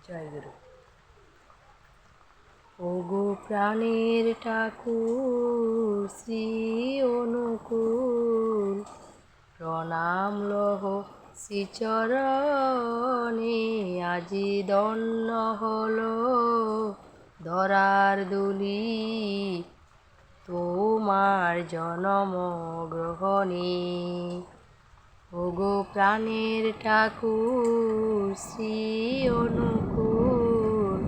জয় গুরু। ওগো প্রাণের ঠাকুর শ্রী অনুকূল, প্রণাম লহ শ্রীচরণে। আজি দন্ন হলো ধরার দুলি, তোমার জনম গ্রহণে। ওগো প্রাণের ঠাকুর শ্রী অনুকূল,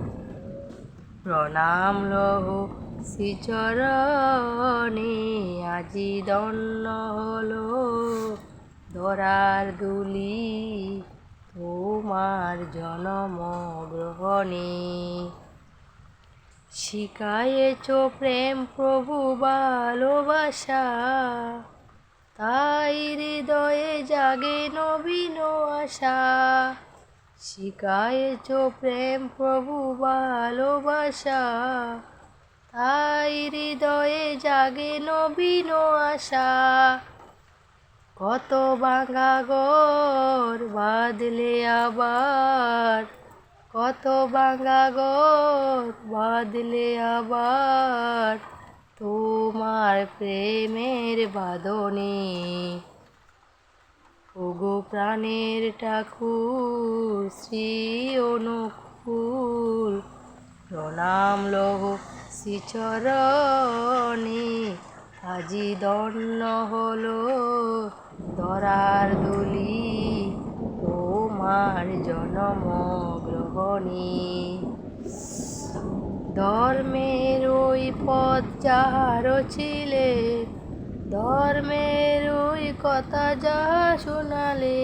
প্রণাম লহ শ্রীচরণে। আজি দন্ন হলো ধরার দুলি, তোমার জনম গ্রহণে। শিখায়েছ প্রেম প্রভু ভালোবাসা, তাই হৃদয়ে জাগে নবীন আশা। শিখায়েছ প্রেম প্রভু ভালোবাসা, তাই হৃদয়ে জাগে নবীন আশা। কত ভাঙা ঘর বাঁধলে আবার, কত ভাঙা ঘর বাঁধলে আবার, তোমার প্রেমের বাঁধনে। ওগো প্রাণের ঠাকুর শ্রী অনুকূল, প্রণাম লহ শ্রীচরণে। আজি দন্ন হলো ধরার দুলি, তোমার জনম গ্রহণে। ধর্মের ওই পথ যাহার ছিলে, ধর্মের ওই কথা যাহা শোনালে,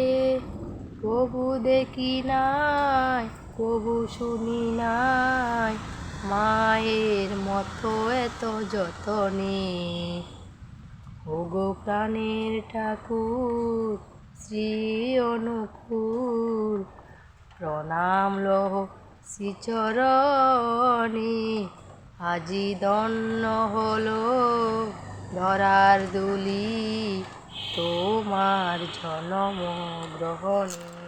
কবু দেখি নাই কবু শুনি নাই, মায়ের মতো এত যতনে। ওগো প্রাণের ঠাকুর শ্রী অনুকূল, প্রণাম লহ শ্রীচরণে। আজি দন্ন হলো ধরার দুলি, তোমার জনম গ্রহণে।